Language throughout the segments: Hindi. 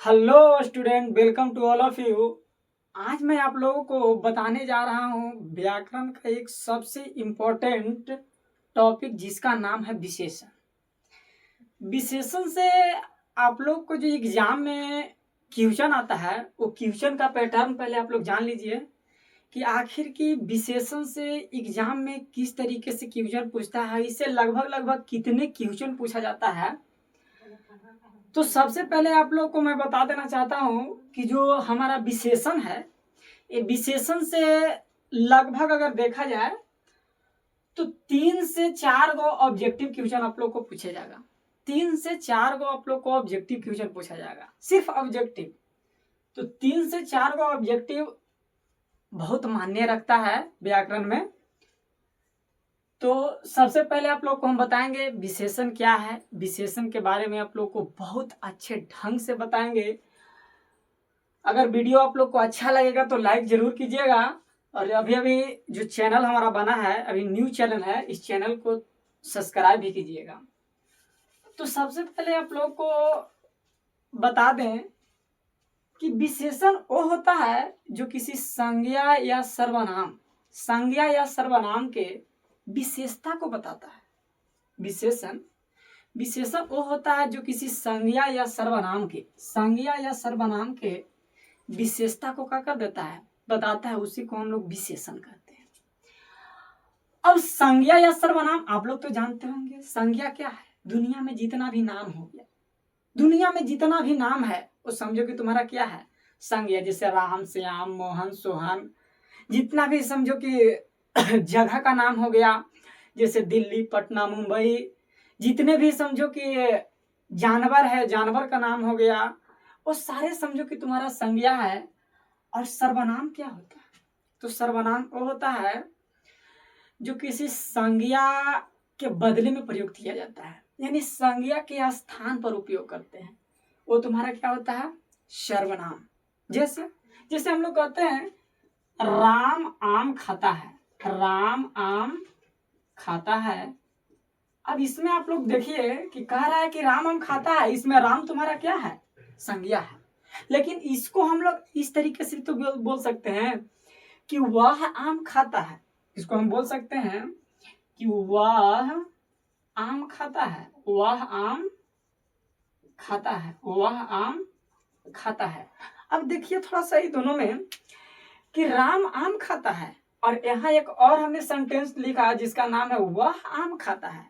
Hello student, welcome to all of you. आज मैं आप लोगों को बताने जा रहा हूँ व्याकरण का एक सबसे इम्पोर्टेंट टॉपिक जिसका नाम है विशेषण। विशेषण से आप लोग को जो एग्जाम में क्वेश्चन आता है वो क्वेश्चन का पैटर्न पहले आप लोग जान लीजिए कि आखिर की विशेषण से एग्जाम में किस तरीके से क्वेश्चन पूछता है। इससे लगभग कितने क्वेश्चन पूछा जाता है। तो सबसे पहले आप लोग को मैं बता देना चाहता हूँ कि जो हमारा विशेषण है, ये विशेषण से लगभग अगर देखा जाए तो 3 से 4 गो ऑब्जेक्टिव क्वेश्चन आप लोग को पूछा जाएगा। 3 से 4 गो आप लोग को ऑब्जेक्टिव क्वेश्चन पूछा जाएगा, सिर्फ ऑब्जेक्टिव। तो 3 से 4 गो ऑब्जेक्टिव बहुत मान्य रखता है व्याकरण में। तो सबसे पहले आप लोग को हम बताएंगे विशेषण क्या है। विशेषण के बारे में आप लोग को बहुत अच्छे ढंग से बताएंगे। अगर वीडियो आप लोग को अच्छा लगेगा तो लाइक जरूर कीजिएगा। और अभी जो चैनल हमारा बना है, अभी न्यू चैनल है, इस चैनल को सब्सक्राइब भी कीजिएगा। तो सबसे पहले आप लोग को बता दें कि विशेषण वो होता है जो किसी संज्ञा या सर्वनाम के विशेषता को बताता है। विशेषण वो होता है जो किसी संज्ञा या सर्वनाम के विशेषता को क्या कर देता है, बताता है। उसी को हम लोग विशेषण कहते हैं। अब संज्ञा या सर्वनाम आप लोग तो जानते होंगे। संज्ञा क्या है? दुनिया में जितना भी नाम हो गया, दुनिया में जितना भी नाम है वो समझो कि तुम्हारा क्या है, संज्ञा। जैसे राम, श्याम, मोहन, सोहन, जितना भी समझो कि जगह का नाम हो गया, जैसे दिल्ली, पटना, मुंबई, जितने भी समझो कि जानवर है, जानवर का नाम हो गया, वो सारे समझो कि तुम्हारा संज्ञा है। और सर्वनाम क्या होता है? तो सर्वनाम वो होता है जो किसी संज्ञा के बदले में प्रयोग किया जाता है, यानी संज्ञा के स्थान पर उपयोग करते हैं, वो तुम्हारा क्या होता है, सर्वनाम। जैसे हम लोग कहते हैं राम आम खाता है, राम आम खाता है। अब इसमें आप लोग देखिए कि कह रहा है कि राम आम खाता है, इसमें राम तुम्हारा क्या है, संज्ञा है। लेकिन इसको हम लोग इस तरीके से तो बोल सकते हैं कि वह आम खाता है। इसको हम बोल सकते हैं कि वह आम खाता है, वह आम खाता है, वह आम खाता है। अब देखिए थोड़ा सा ही दोनों में कि राम आम खाता है, और यहाँ एक और हमने सेंटेंस लिखा जिसका नाम है वह आम खाता है।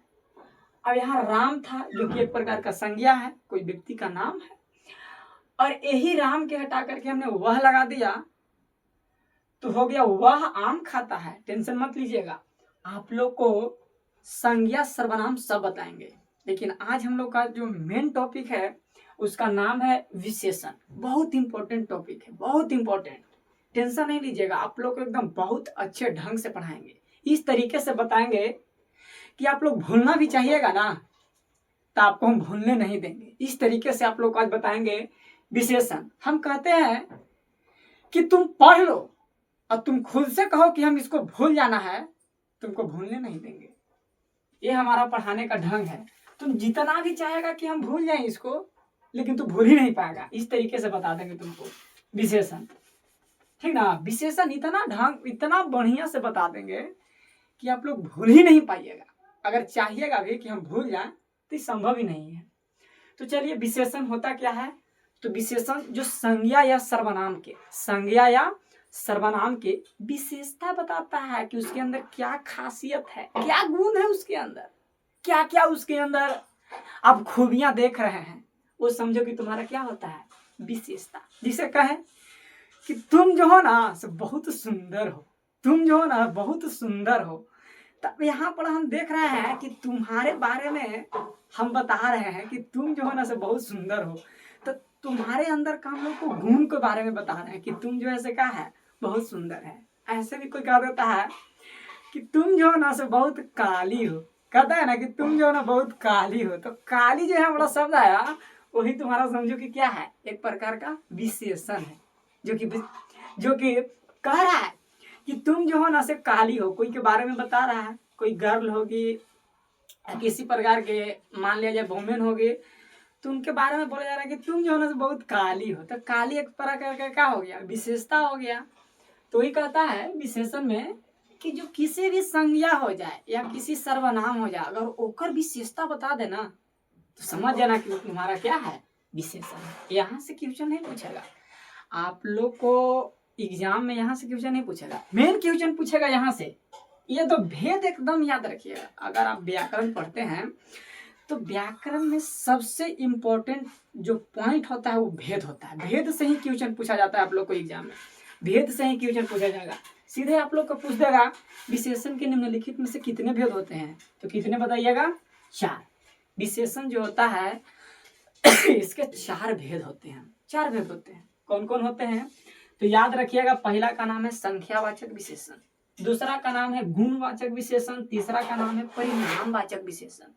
अब यहाँ राम था जो कि एक प्रकार का संज्ञा है, कोई व्यक्ति का नाम है, और यही राम के हटा करके हमने वह लगा दिया तो हो गया वह आम खाता है। टेंशन मत लीजिएगा, आप लोग को संज्ञा सर्वनाम सब बताएंगे। लेकिन आज हम लोग का जो मेन टॉपिक है उसका नाम है विशेषण। बहुत इंपॉर्टेंट टॉपिक है, बहुत इंपॉर्टेंट। टेंशन नहीं लीजिएगा, आप लोग को एकदम बहुत अच्छे ढंग से पढ़ाएंगे, इस तरीके से बताएंगे कि आप लोग भूलना भी चाहिएगा ना, तो आपको हम भूलने नहीं देंगे। इस तरीके से आप लोग को आज बताएंगे विशेषण। हम कहते हैं कि तुम पढ़ लो और तुम खुद से कहो कि हम इसको भूल जाना है, तुमको भूलने नहीं देंगे। ये हमारा पढ़ाने का ढंग है। तुम जितना भी चाहेगा कि हम भूल जाएं इसको, लेकिन तू भूल ही नहीं पाएगा। इस तरीके से बता देंगे तुमको विशेषण, ठीक ना। विशेषण इतना बढ़िया से बता देंगे कि आप लोग भूल ही नहीं पाइएगा। अगर चाहिएगा भी कि हम भूल जाएं तो संभव ही नहीं है। तो चलिए, विशेषण होता क्या है? तो विशेषण जो संज्ञा या सर्वनाम के विशेषता बताता है कि उसके अंदर क्या खासियत है, क्या गुण है उसके अंदर, क्या क्या उसके अंदर आप खूबियां देख रहे हैं, वो समझो कि तुम्हारा क्या होता है, विशेषता। जिसे कहे कि तुम जो हो ना से बहुत सुंदर हो, तुम जो हो ना बहुत सुंदर हो। तब यहाँ पर हम देख रहे हैं कि तुम्हारे बारे में हम बता रहे हैं कि तुम जो हो ना से बहुत सुंदर हो। तो तुम्हारे अंदर का हम लोग को गुण के बारे में बता रहे हैं कि तुम जो ऐसे क्या है, बहुत सुंदर है। ऐसे भी कोई कह देता है कि तुम जो है ना से बहुत काली हो, कहता है ना कि तुम जो है ना बहुत काली हो। तो काली जो है बड़ा शब्द आया, वही तुम्हारा समझो कि क्या है, एक प्रकार का विशेषण है, जो कि कह रहा है कि तुम जो है ना से काली हो। कोई के बारे में बता रहा है, कोई गर्ल होगी, किसी प्रकार के मान लिया जाए वुमेन होगी, तो उनके बारे में बोला जा रहा है कि तुम जो है ना बहुत काली हो। तो काली एक प्रकार का क्या हो गया, विशेषता हो गया। तो वही कहता है विशेषण में कि जो किसी भी संज्ञा हो जाए या किसी सर्वनाम हो जाए, अगर ओकर विशेषता बता देना तो समझ जाना कि वो तुम्हारा क्या है, विशेषण है। यहाँ से क्वेश्चन नहीं पूछेगा आप लोग को एग्जाम में, यहाँ से क्वेश्चन नहीं पूछेगा, मेन क्वेश्चन पूछेगा यहाँ से। ये तो भेद एकदम याद रखिएगा। अगर आप व्याकरण पढ़ते हैं तो व्याकरण में सबसे इम्पोर्टेंट जो पॉइंट होता है वो भेद होता है। भेद से ही क्वेश्चन पूछा जाता है आप लोग को एग्जाम में, भेद से ही क्वेश्चन पूछा जाएगा। सीधे आप लोग को पूछ देगा विशेषण के निम्नलिखित में से कितने भेद होते हैं, तो कितने बताइएगा, 4। विशेषण जो होता है इसके 4 भेद होते हैं, 4 भेद होते हैं। कौन कौन होते हैं तो याद रखिएगा। पहला का नाम है संख्यावाचक विशेषण, दूसरा का नाम है गुणवाचक विशेषण, तीसरा का नाम है परिणामवाचक विशेषण,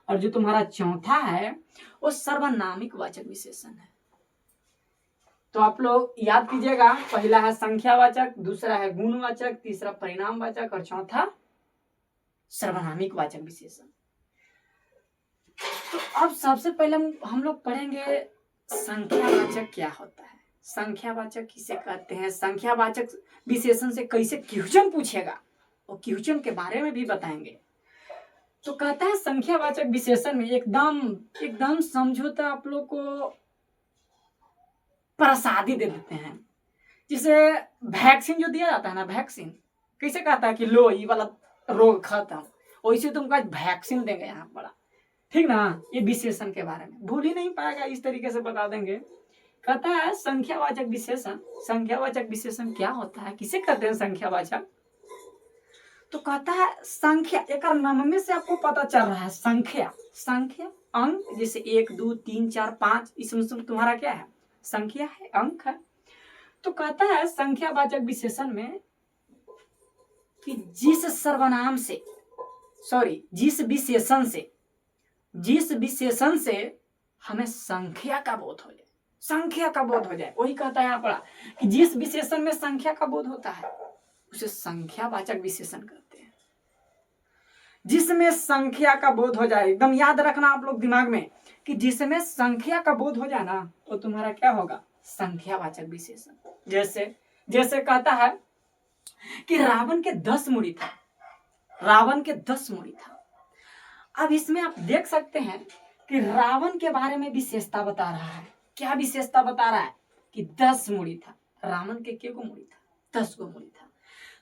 और जो तुम्हारा चौथा है वो सर्वनामिक वाचक विशेषण है। तो आप लोग याद कीजिएगा, पहला है संख्यावाचक, दूसरा है गुणवाचक, तीसरा परिणामवाचक और चौथा सर्वनामिक वाचक विशेषण। तो अब सबसे पहले हम लोग पढ़ेंगे संख्यावाचक क्या होता है, संख्यावाचक किसे कहते हैं, संख्यावाचक विशेषण से कैसे क्वेश्चन पूछेगा और क्वेश्चन के बारे में भी बताएंगे। तो कहता है संख्यावाचक विशेषण में एकदम समझो तो आप लोग को प्रसादी दे देते हैं। जिसे वैक्सीन जो दिया जाता है ना, वैक्सीन कैसे कहता है कि लो ये वाला रोग खत्म, वैसे तुमको वैक्सीन देंगे यहाँ पड़ा, ठीक ना। ये विशेषण के बारे में भूल ही नहीं पाएगा, इस तरीके से बता देंगे। कहता है संख्यावाचक विशेषण, संख्यावाचक विशेषण क्या होता है, किसे कहते हैं संख्यावाचक। तो कहता है संख्या, एक नाम में से आपको पता चल रहा है संख्या, संख्या अंक, जैसे 1 2 3 4 5, इसमें तुम्हारा क्या है, संख्या है, अंक है। तो कहता है संख्यावाचक विशेषण में कि जिस सर्वनाम से, सॉरी जिस विशेषण से हमें संख्या का बोध हो जाए, संख्या का बोध हो जाए, वही कहता है यहाँ पढ़ा कि जिस विशेषण में संख्या का बोध होता है उसे संख्यावाचक विशेषण कहते हैं। जिसमें संख्या का बोध हो जाए, एकदम याद रखना आप लोग दिमाग में कि जिसमें संख्या का बोध हो जाए ना तो तुम्हारा क्या होगा, संख्यावाचक विशेषण। जैसे कहता है कि रावण के 10 मुड़ी था, रावण के 10 मुड़ी था। अब इसमें आप देख सकते हैं कि रावण के बारे में विशेषता बता रहा है। क्या विशेषता बता रहा है कि 10 मुड़ी था। रावण के क्या को मुड़ी था, 10 को मुड़ी था।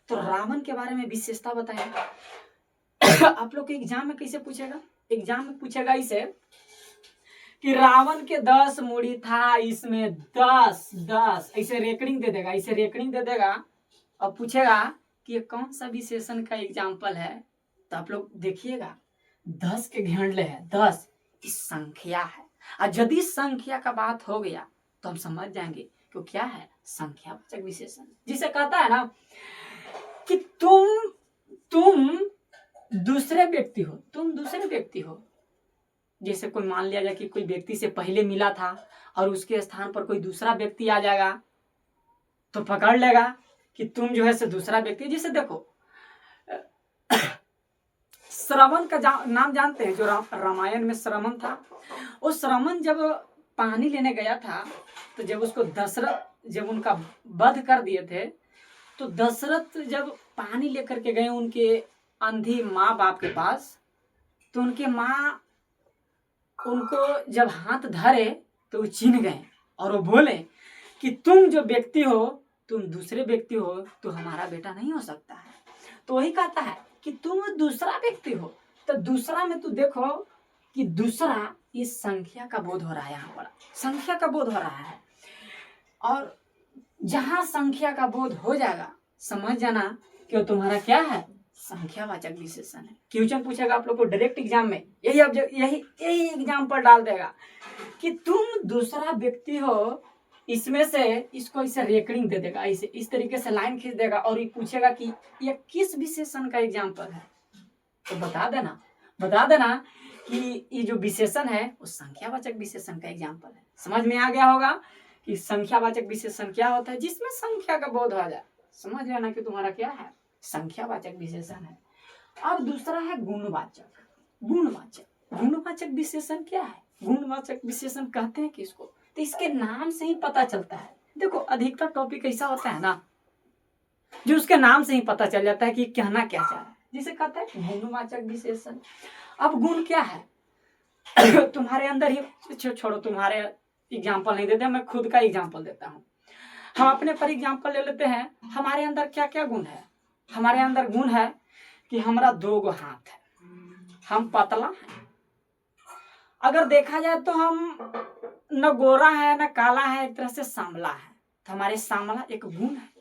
तो रावण के बारे में विशेषता बताया। आप लोग के एग्जाम में कैसे पूछेगा, एग्जाम में पूछेगा इसे कि रावण के 10 मुड़ी था, इसमें 10 ऐसे रेकरिंग दे देगा, इसे रेकरिंग दे देगा और पूछेगा कि ये कौन सा विशेषण का एग्जाम्पल है। तो आप लोग देखिएगा 10 के घेंडले है, 10 इस संख्या है। और यदि संख्या का बात हो गया तो हम समझ जाएंगे कि क्या है, संख्यावाचक विशेषण। जिसे कहता है ना कि तुम दूसरे व्यक्ति हो, तुम दूसरे व्यक्ति हो। जैसे कोई मान लिया जाए कि कोई व्यक्ति से पहले मिला था और उसके स्थान पर कोई दूसरा व्यक्ति आ जाएगा तो पकड़ लेगा कि तुम जो है से दूसरा व्यक्ति। जैसे देखो श्रवण का नाम जानते हैं, जो रामायण में श्रवण था। वो श्रवण जब पानी लेने गया था तो जब उसको दशरथ जब उनका वध कर दिए थे तो दशरथ जब पानी लेकर के गए उनके अंधी माँ बाप के पास, तो उनके माँ उनको जब हाथ धरे तो वो चिन्ह गए और वो बोले कि तुम जो व्यक्ति हो, तुम दूसरे व्यक्ति हो, तो हमारा बेटा नहीं हो सकता है। तो वही कहता है कि तुम दूसरा व्यक्ति हो। तो दूसरा में तू देखो कि दूसरा इस संख्या का बोध हो रहा है, यहाँ पर संख्या का बोध हो रहा है। और जहां संख्या का बोध हो जाएगा समझ जाना कि वो तुम्हारा क्या है, संख्यावाचक विशेषण है। क्वेश्चन पूछेगा आप लोग को डायरेक्ट एग्जाम में, यही एग्जाम पर डाल देगा कि तुम दूसरा व्यक्ति हो, इसमें से इसको इसे रेकरिंग दे देगा, इसे इस तरीके से लाइन खींच देगा और ये पूछेगा कि ये किस विशेषण का एग्जाम्पल है। तो बता देना कि ये जो विशेषण है वो संख्यावाचक विशेषण का एग्जाम्पल है। समझ में आ गया होगा कि संख्यावाचक विशेषण क्या होता है, जिसमें संख्या का बोध हो जाए। समझ लेना कि तुम्हारा क्या है, संख्यावाचक विशेषण है। अब दूसरा है गुणवाचक। गुणवाचक विशेषण क्या है, गुणवाचक विशेषण कहते हैं किसको, तो इसके नाम से ही पता चलता है। देखो अधिकतर टॉपिक ऐसा होता है ना जो उसके नाम से ही पता चल जाता है कि कहना क्या चाह रहा है, जिसे कहते हैं गुणवाचक विशेषण। अब गुण क्या है तुम्हारे अंदर ही छोड़ो, तुम्हारे एग्जाम्पल नहीं देते, मैं खुद का एग्जाम्पल देता हूँ। हम अपने पर एग्जाम्पल ले लेते हैं। हमारे अंदर क्या क्या गुण है? हमारे अंदर गुण है कि हमारा 2 गो हाथ है, हम पतला है। अगर देखा जाए तो हम न गोरा है न काला है, एक तरह से सांवला है, तो हमारे सांवला एक गुण है।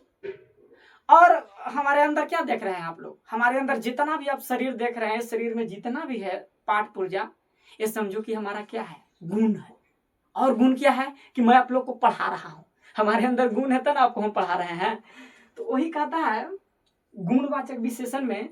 और हमारे अंदर क्या देख रहे हैं आप लोग? हमारे अंदर जितना भी आप शरीर देख रहे हैं, शरीर में जितना भी है पार्ट पुर्जा, ये समझो कि हमारा क्या है? गुण है। और गुण क्या है कि मैं आप लोग को पढ़ा रहा हूं, हमारे अंदर गुण है तो ना आपको हम पढ़ा रहे हैं। तो वही कहता है गुणवाचक विशेषण में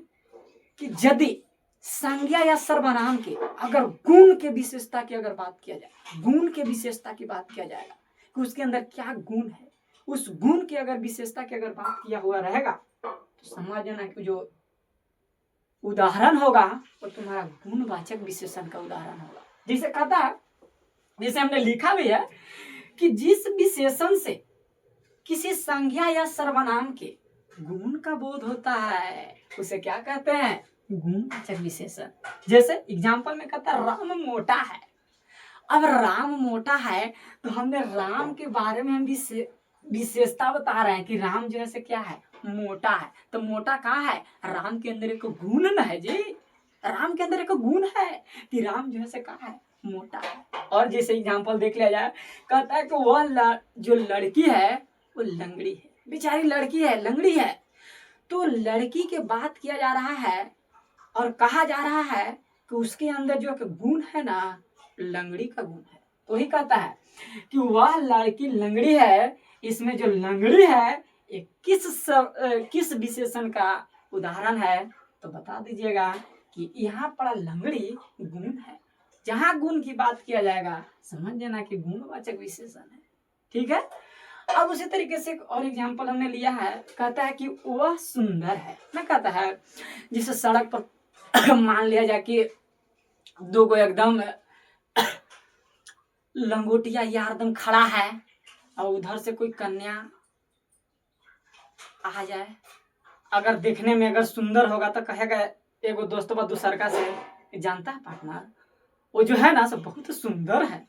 कि यदि संज्ञा या सर्वनाम के अगर गुण के विशेषता की अगर बात किया जाए, गुण के विशेषता की बात किया जाएगा कि उसके अंदर क्या गुण है, उस गुण की अगर विशेषता की अगर बात किया हुआ रहेगा तो समझ जाना कि जो उदाहरण होगा वो तुम्हारा गुणवाचक विशेषण का उदाहरण होगा। जिसे कहता है, जिसे हमने लिखा भी है कि जिस विशेषण से किसी संज्ञा या सर्वनाम के गुण का बोध होता है उसे क्या कहते हैं? गुणवाचक विशेषण। जैसे एग्जाम्पल में कहता है राम मोटा है। अब राम मोटा है तो हमने राम के बारे में हम विशेषता बता रहे हैं कि राम जो है क्या है? मोटा है। तो मोटा कहाँ है? राम के अंदर एक गुण न है जी, राम के अंदर एक गुण है कि राम जो है कहाँ है? मोटा है। और जैसे एग्जाम्पल देख लिया जाए, कहता है कि वह जो लड़की है वो लंगड़ी है, बेचारी लड़की है, लंगड़ी है। तो लड़की के बात किया जा रहा है और कहा जा रहा है कि उसके अंदर जो गुण है ना, लंगड़ी का गुण है। तो ही कहता है कि वह लड़की लंगड़ी है। इसमें जो लंगड़ी है ये किस विशेषण का उदाहरण है? तो बता दीजिएगा कि यहाँ पर लंगड़ी गुण है। जहां गुण की बात किया जाएगा समझ लेना कि गुणवाचक विशेषण है। ठीक है। अब उसी तरीके से एक और एग्जाम्पल हमने लिया है, कहता है कि वह सुंदर है ना। कहता है जिसे सड़क पर मान लिया जाए कि 2 गो एकदम लंगोटिया यार एकदम खड़ा है और उधर से कोई कन्या आ जाए, अगर देखने में अगर सुंदर होगा तो कहेगा एगो दोस्त बा दूसरका से, जानता है पार्टनर वो जो है ना सब बहुत सुंदर है।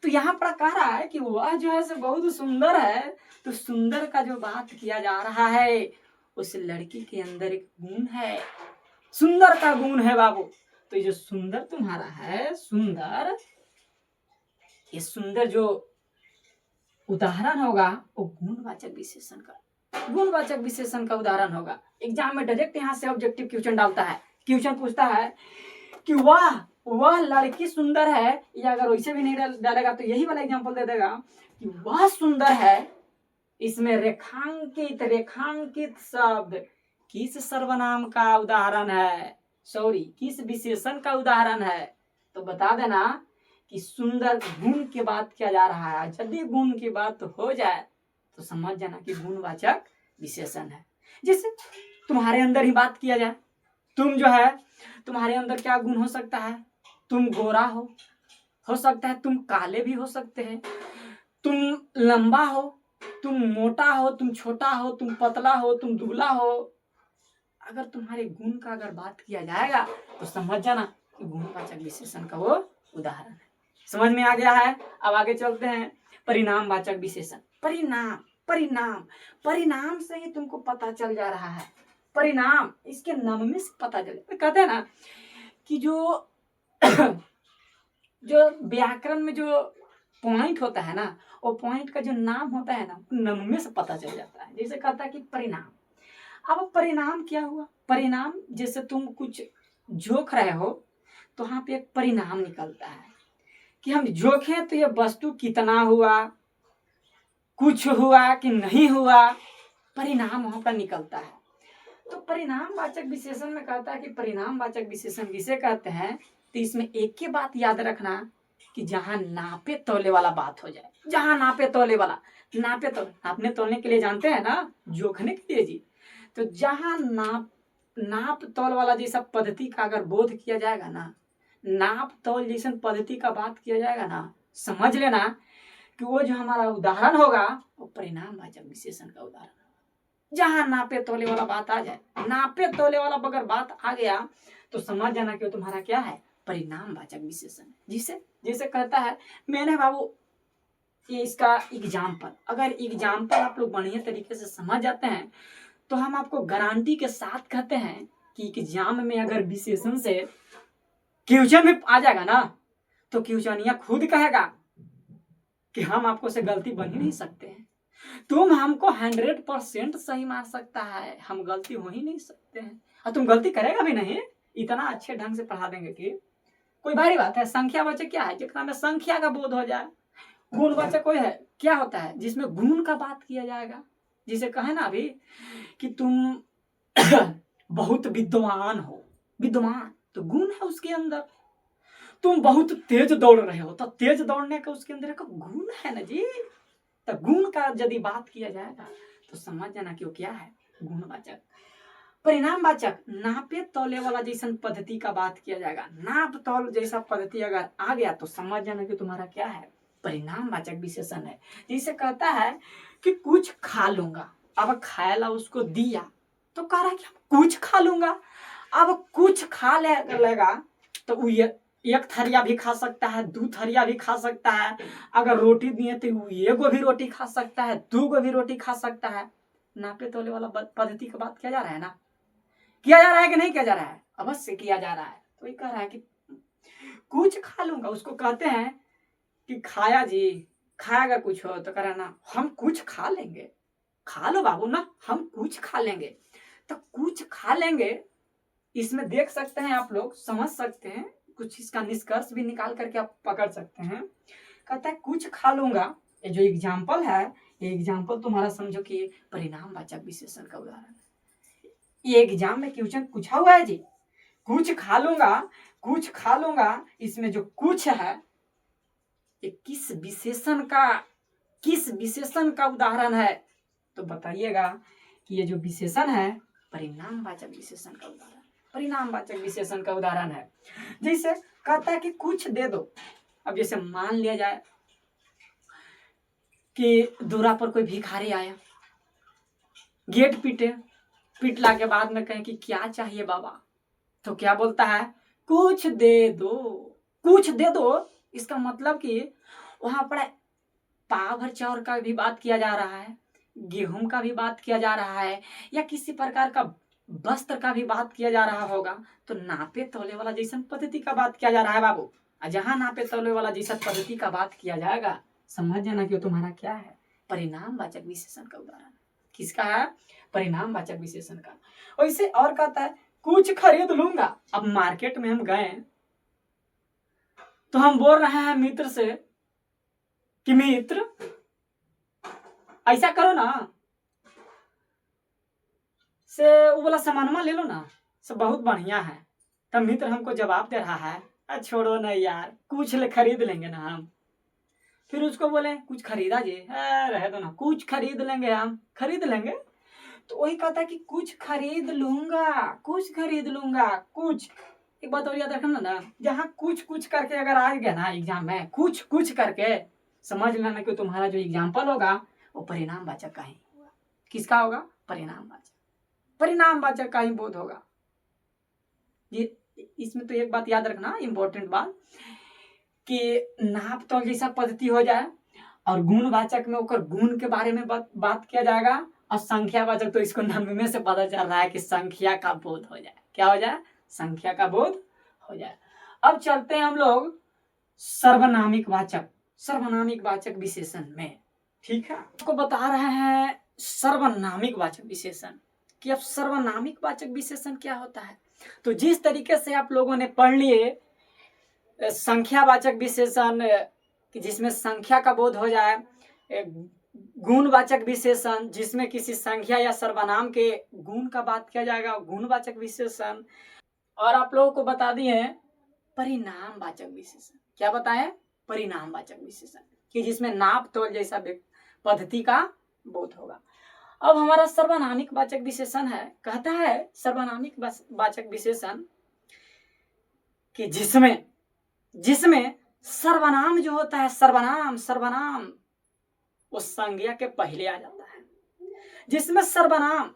तो यहाँ पर कह रहा है कि वह जो है बहुत सुंदर है। तो सुंदर का जो बात किया जा रहा है उस लड़की के अंदर एक गुण है, सुंदर का गुण है बाबू। तो ये जो सुंदर तुम्हारा है, सुंदर, ये सुंदर जो उदाहरण होगा वो गुणवाचक विशेषण का उदाहरण होगा। एग्जाम में डायरेक्ट यहाँ से ऑब्जेक्टिव क्वेश्चन डालता है, क्वेश्चन पूछता है कि वह लड़की सुंदर है, या अगर वैसे भी नहीं डालेगा तो यही वाला एग्जांपल दे देगा कि वह सुंदर है। इसमें रेखांकित शब्द किस सर्वनाम का उदाहरण है, सॉरी किस विशेषण का उदाहरण है? तो बता देना कि सुंदर गुण की बात किया जा रहा है। यदि गुण की बात हो जाए तो समझ जाना कि गुणवाचक विशेषण है। जैसे तुम्हारे अंदर ही बात किया जाए, तुम जो है तुम्हारे अंदर क्या गुण हो सकता है? तुम गोरा हो सकता है, तुम काले भी हो सकते हैं, तुम लंबा हो, तुम मोटा हो, तुम छोटा हो, तुम पतला हो, तुम दुबला हो। अगर तुम्हारे गुण का अगर बात किया जाएगा तो समझ जाना कि गुणवाचक विशेषण का वो उदाहरण है। समझ में आ गया है? अब आगे चलते हैं परिणामवाचक विशेषण। परिणाम से ही तुमको पता चल जा रहा है। परिणाम इसके नाम में से पता चले। कहते हैं ना कि जो व्याकरण में जो पॉइंट होता है ना, वो पॉइंट का जो नाम होता है ना, नाम में से पता चल जाता है। जैसे कहता है कि परिणाम। अब परिणाम क्या हुआ? परिणाम जैसे तुम कुछ जोख रहे हो तो वहां पे एक परिणाम निकलता है कि हम जोखें तो ये वस्तु कितना हुआ, कुछ हुआ कि नहीं हुआ, परिणाम वहां पर निकलता है। तो परिणामवाचक विशेषण में कहता है कि परिणामवाचक विशेषण किसे कहते हैं? तो इसमें एक ही बात याद रखना कि जहां नापे तोले वाला बात हो जाए, जहां नापे तोले वाला, नापने तोलने के लिए जानते हैं ना, जोखने के लिए जी। तो जहां नाप तोल वाला जैसा पद्धति का अगर बोध किया जाएगा ना, नाप तौल जैसन पद्धति का बात किया जाएगा ना, समझ लेना कि वो जो हमारा उदाहरण होगा वो परिणामवाचक विशेषण का उदाहरण होगा। जहां नापे तोले वाला बात आ जाए, नापे तोले वाला अगर बात आ गया तो समझ जाना कि वो तुम्हारा क्या है, परिणामवाचक विशेषण। जिसे जैसे कहता है मैंने बाबू ये इसका एग्जाम्पल, अगर एग्जाम्पल आप लोग बढ़िया तरीके से समझ जाते हैं तो हम आपको गारंटी के साथ कहते हैं कि एग्जाम में अगर विशेषण से क्वेश्चन में आ जाएगा ना तो क्वेश्चनिया खुद कहेगा कि हम आपको से गलती बन ही नहीं सकते हैं, तुम हमको 100% सही मार सकता है, हम गलती हो ही नहीं सकते हैं, और तुम गलती करेगा भी नहीं, इतना अच्छे ढंग से पढ़ा देंगे कि कोई भारी बात है। संख्यावाचक क्या है, जितना में संख्या का बोध हो जाए। गुणवाचक कोई है, क्या होता है, जिसमें गुण का बात किया जाएगा। जिसे कहे ना अभी कि तुम बहुत विद्वान हो, विद्वान तो गुण है उसके अंदर। तुम बहुत तेज दौड़ रहे हो तो तेज दौड़ने का उसके अंदर एक गुण है ना जी। तो गुण का यदि बात किया जाएगा तो समझ जाना कि वो क्या है, गुणवाचक। परिणामवाचक नापे तौले वाला जैसा पद्धति का बात किया जाएगा, नाप तौल जैसा पद्धति अगर आ गया तो समझ जाना कि तुम्हारा क्या है, परिणामवाचक विशेषण है। जैसे कहता है कि कुछ खा लूंगा, अब खायला उसको दिया तो कह रहा है कि कुछ खा लूंगा। अब कुछ खा लेगा तो वो एक थरिया भी खा सकता है, 2 थरिया भी खा सकता है। अगर रोटी दिए तो वो 1 भी रोटी खा सकता है, 2 भी रोटी खा सकता है। नापे तोले वाला पद्धति का बात किया जा रहा है ना, किया जा रहा है कि नहीं किया जा रहा है, अवश्य किया जा रहा है। तो ये कह रहा है कि कुछ खा लूंगा, उसको कहते हैं कि खाया जी, खाएगा कुछ हो तो कह रहा ना हम कुछ खा लेंगे, खा लो बाबू ना, हम कुछ खा लेंगे। तो कुछ खा लेंगे इसमें देख सकते हैं आप लोग, समझ सकते हैं, कुछ इसका निष्कर्ष भी निकाल करके आप पकड़ सकते हैं। कहता है कुछ खा लूंगा, ये जो एग्जाम्पल है, ये एग्जाम्पल तुम्हारा समझो कि परिणामवाचक विशेषण का उदाहरण है। ये एग्जाम में क्वेश्चन पूछा हुआ है जी, कुछ खा लूंगा, कुछ खा लूंगा, इसमें जो कुछ है ये किस विशेषण का उदाहरण है, तो बताइएगा कि ये जो विशेषण है परिणामवाचक विशेषण का उदाहरण, परिणामवाचक विशेषण का उदाहरण है। जैसे कहता है कि कुछ दे दो। अब जैसे मान लिया जाए कि दूरा पर कोई भिखारी आया, गेट पीटला के बाद में कहें कि क्या चाहिए बाबा, तो क्या बोलता है, कुछ दे दो, कुछ दे दो। इसका मतलब कि वहां पर पाव भर चाउर का भी बात किया जा रहा है, गेहूं का भी बात किया जा रहा है, या किसी प्रकार का वस्त्र का भी बात किया जा रहा होगा। तो नापे तौले वाला जैसा पद्धति का बात किया जा रहा है बाबू। जहां नापे तौले वाला जैसा पद्धति का बात किया जाएगा समझ जाना कि तुम्हारा क्या है, परिणामवाचक विशेषण का उदाहरण। किसका है, परिणामवाचक विशेषण का। वैसे और कहता है कुछ खरीद लूंगा। अब मार्केट में हम गए तो हम बोल रहे हैं मित्र से कि मित्र ऐसा करो ना, से वो वाला सामानमा ले लो ना, सब बहुत बढ़िया है। तब मित्र हमको जवाब दे रहा है, छोड़ो ना यार, कुछ खरीद लेंगे ना हम। फिर उसको बोले कुछ खरीदा जी, रह दो ना, कुछ खरीद लेंगे, हम खरीद लेंगे। तो वही कहता है कि कुछ खरीद लूंगा, कुछ खरीद लूंगा, कुछ। एक बात और याद रखना ना, जहाँ कुछ करके अगर आ गया ना एग्जाम में, कुछ करके, समझ लेना कि तुम्हारा जो एग्जाम्पल होगा वो परिणामवाचक का ही होगा। किसका होगा, परिणामवाचक, परिणामवाचक का ही बोध होगा। ये इसमें तो एक बात याद रखना, इंपॉर्टेंट बात, कि नाप तौल जैसा पद्धति हो जाए और गुणवाचक में होकर गुण के बारे में बात किया जाएगा, और संख्यावाचक तो इसको नाम में से पता चल रहा है कि संख्या का बोध हो जाए। क्या हो जाए, संख्या का बोध हो जाए। अब चलते हैं हम लोग सर्वनामिक वाचक, सर्वनामिक वाचक विशेषण में। ठीक है, आपको बता रहे हैं सर्वनामिक वाचक विशेषण कि अब सर्वनामिक वाचक विशेषण क्या होता है। तो जिस तरीके से आप लोगों ने पढ़ लिए संख्यावाचक विशेषण कि जिसमें संख्या का बोध हो जाए, गुणवाचक विशेषण जिसमें किसी संख्या या सर्वनाम के गुण का बात किया जाएगा, गुणवाचक विशेषण। और आप लोगों को बता दिए परिणामवाचक विशेषण। क्या बताएं, परिणामवाचक विशेषण कि जिसमें नाप तोल जैसा पद्धति का बोध होगा। अब हमारा सर्वनामिक वाचक विशेषण है, कहता है सर्वनामिक वाचक विशेषण कि जिसमें जिसमें सर्वनाम जो होता है, सर्वनाम सर्वनाम वो संज्ञा के पहले आ जाता है। जिसमें सर्वनाम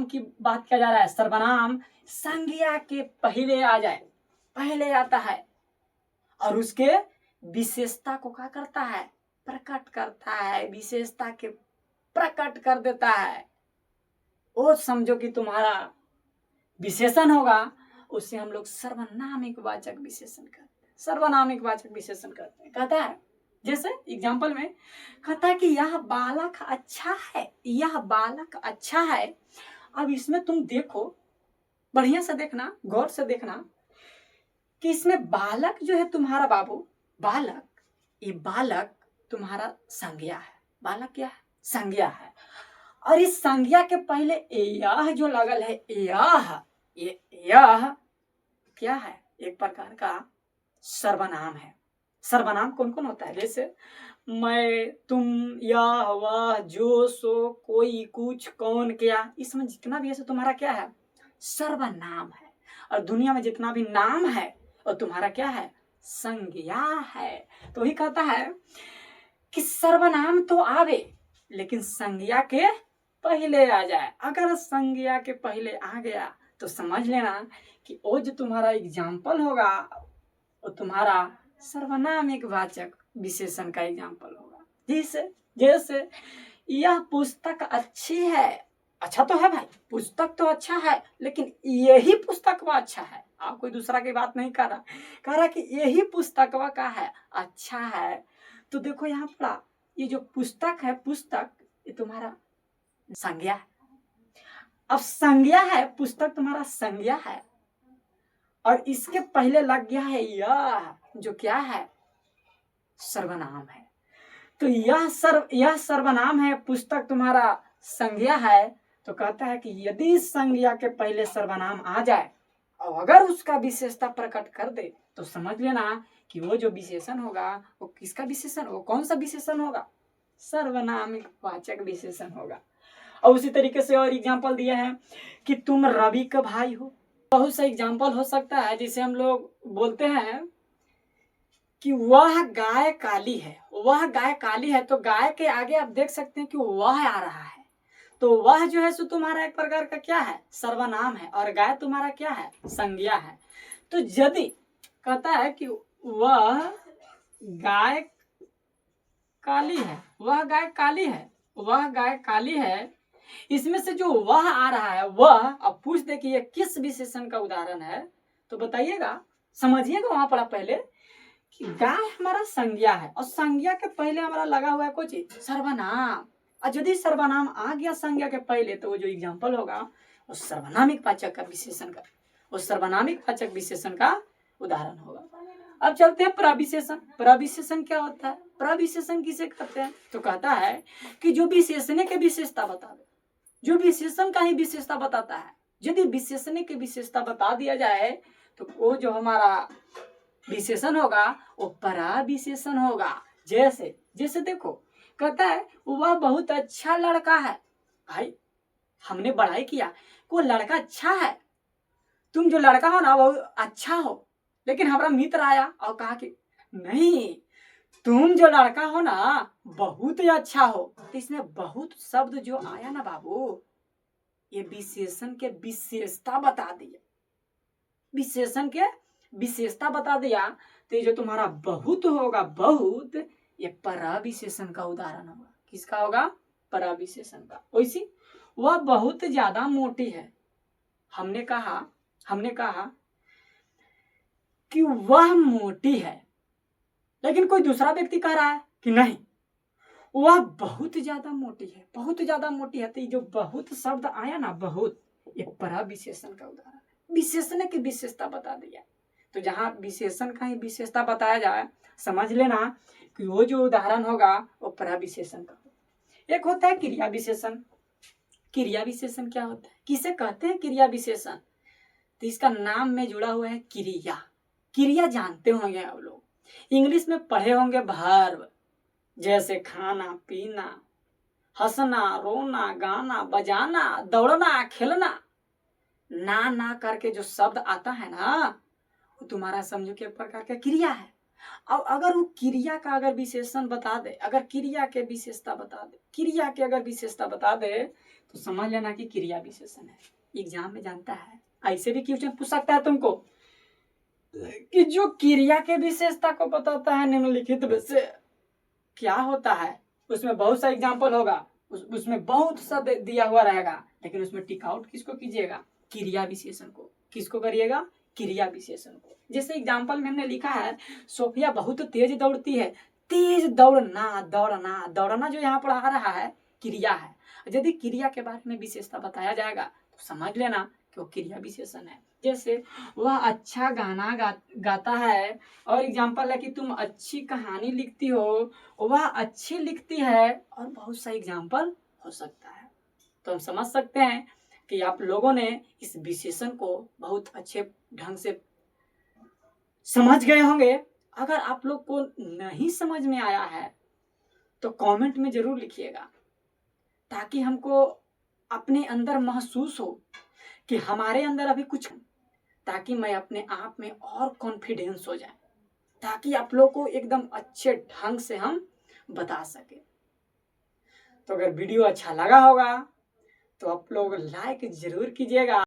की बात किया जा रहा है, सर्वनाम संज्ञा के पहले आ जाए, पहले आता है और उसके विशेषता को क्या करता है, प्रकट करता है, विशेषता के प्रकट कर देता है। वो समझो कि तुम्हारा विशेषण होगा, उससे हम लोग सर्वनामिक वाचक विशेषण करते हैं, सर्वनामिक वाचक विशेषण करते हैं। कहता है जैसे एग्जाम्पल में कहता है कि यह बालक अच्छा है, यह बालक अच्छा है। अब इसमें तुम देखो, बढ़िया से देखना, गौर से देखना कि इसमें बालक जो है तुम्हारा बाबू, बालक, ये बालक तुम्हारा संज्ञा है। बालक क्या है, संज्ञा है। और इस संज्ञा के पहले यह जो लगल है, यह क्या है, एक प्रकार का सर्वनाम है। सर्वनाम कौन कौन होता है, जैसे मैं, तुम, यह, वह, जो, सो, कोई, कुछ, कौन, क्या, इसमें जितना भी है तुम्हारा क्या है, सर्वनाम है। और दुनिया में जितना भी नाम है वो तुम्हारा क्या है, संज्ञा है। तो ही कहता है कि सर्वनाम तो आवे लेकिन संज्ञा के पहले आ जाए। अगर संज्ञा के पहले आ गया तो समझ लेना कि वो जो तुम्हारा एग्जाम्पल होगा वो तुम्हारा सर्वनामिक वाचक विशेषण का एग्जाम्पल होगा। जैसे यह पुस्तक अच्छी है, अच्छा तो है भाई, पुस्तक तो अच्छा है, लेकिन यही पुस्तक वह अच्छा है। आप कोई दूसरा की बात नहीं कर रहा कि यही पुस्तक वह का है, अच्छा है। तो देखो यहाँ पर ये जो पुस्तक है, पुस्तक ये तुम्हारा संज्ञा है। अब संज्ञा है, पुस्तक तुम्हारा संज्ञा है और इसके पहले लग गया है यह, जो क्या है, सर्वनाम है। तो यह सर्वनाम है, पुस्तक तुम्हारा संज्ञा है। तो कहता है कि यदि संज्ञा के पहले सर्वनाम आ जाए और अगर उसका विशेषता प्रकट कर दे तो समझ लेना कि वो जो विशेषण होगा वो किसका विशेषण, वो कौन सा विशेषण होगा, सर्वनामिक वाचक विशेषण होगा। और उसी तरीके से और एग्जाम्पल दिया है कि तुम रवि का भाई हो। बहुत सा एग्जाम्पल हो सकता है, जिसे हम लोग बोलते हैं कि वह गाय काली है, वह गाय काली है। तो गाय के आगे आप देख सकते हैं कि वह आ रहा है, तो वह जो है सो तुम्हारा एक प्रकार का क्या है, सर्वनाम है, और गाय तुम्हारा क्या है, संज्ञा है। तो यदि कहता है कि वह गाय काली है, वह गाय काली है, वह गाय काली है, इसमें से जो वह आ रहा है वह, अब पूछ दे कि ये किस विशेषण का उदाहरण है, तो बताइएगा, समझिएगा वहां पर पहले कि गाय हमारा संज्ञा है और संज्ञा के पहले हमारा लगा हुआ है कोई चीज, सर्वनाम। और यदि सर्वनाम आ गया संज्ञा के पहले तो वो जो एग्जाम्पल होगा वो सर्वनामिक वाचक का विशेषण का, वो सर्वनामिक वाचक विशेषण का उदाहरण होगा। अब चलते हैं प्रविशेषण। प्रविशेषण क्या होता है, प्रविशेषण किसे कहते हैं, तो कहता है कि जो विशेषण के विशेषता बता दे, जो विशेषण का ही विशेषता बताता है। यदि विशेषण की विशेषता बता दिया जाए तो वो जो हमारा विशेषण होगा वो पराविशेषण होगा। जैसे देखो, कहता है वह बहुत अच्छा लड़का है। भाई हमने बड़ाई किया, वो लड़का अच्छा है, तुम जो लड़का हो ना वो अच्छा हो, लेकिन हमारा मित्र आया और कहा कि नहीं, तुम जो लड़का हो ना बहुत ही अच्छा हो। तो इसमें बहुत शब्द जो आया ना बाबू, ये विशेषण के विशेषता बता दिया, विशेषण के विशेषता बता दिया। तो ये जो तुम्हारा बहुत होगा, बहुत, ये पराविशेषण का उदाहरण होगा। किसका होगा, पराविशेषण का। वैसी वह बहुत ज्यादा मोटी है, हमने कहा कि वह मोटी है, लेकिन कोई दूसरा व्यक्ति कह रहा है कि नहीं वह बहुत ज्यादा मोटी है, बहुत ज्यादा मोटी है। तो ये जो बहुत शब्द आया ना, बहुत, ये पराविशेषण का उदाहरण है, विशेषण की विशेषता बता दिया। तो जहां विशेषण का ही विशेषता बताया जाए, समझ लेना कि वो जो उदाहरण होगा वो पराविशेषण का। एक होता है क्रिया विशेषण। क्रिया विशेषण क्या होता है, किसे कहते हैं क्रिया विशेषण, तो इसका नाम में जुड़ा हुआ है क्रिया। क्रिया जानते होंगे आप लोग, इंग्लिश में पढ़े होंगे वर्ब, जैसे खाना पीना, हंसना रोना, गाना बजाना, दौड़ना खेलना। ना करके जो शब्द आता है ना, वो तुम्हारा समझो कि एक प्रकार का क्रिया है। अब अगर वो क्रिया का अगर विशेषण बता दे, अगर क्रिया के विशेषता बता दे, क्रिया के अगर विशेषता बता दे तो समझ लेना कि क्रिया विशेषण है। एग्जाम में जानता है, ऐसे भी क्वेश्चन पूछ सकता है तुमको कि जो क्रिया के विशेषता को बताता है निम्नलिखित में से क्या होता है। उसमें बहुत सा एग्जाम्पल होगा, उसमें बहुत सा दिया हुआ रहेगा, लेकिन उसमें टिक आउट किसको कीजिएगा? क्रिया विशेषण को। किसको करिएगा? क्रिया विशेषण को। जैसे एग्जाम्पल में हमने लिखा है सोफिया बहुत तेज दौड़ती है। तेज दौड़ना, दौड़ना, दौड़ना जो यहाँ पर आ रहा है क्रिया है। यदि क्रिया के बारे में विशेषता बताया जाएगा तो समझ लेना कि वो क्रिया विशेषण है। जैसे वह अच्छा गाना गाता है, और एग्जाम्पल है कि तुम अच्छी कहानी लिखती हो, वह अच्छी लिखती है, और बहुत सा एग्जाम्पल हो सकता है। तो हम समझ सकते हैं कि आप लोगों ने इस विशेषण को बहुत अच्छे ढंग से समझ गए होंगे। अगर आप लोग को नहीं समझ में आया है तो कमेंट में जरूर लिखिएगा, ताकि हमको अपने अंदर महसूस हो कि हमारे अंदर अभी कुछ, ताकि मैं अपने आप में और कॉन्फिडेंस हो जाए, ताकि आप लोग को एकदम अच्छे ढंग से हम बता सके। तो अगर वीडियो अच्छा लगा होगा तो आप लोग लाइक जरूर कीजिएगा।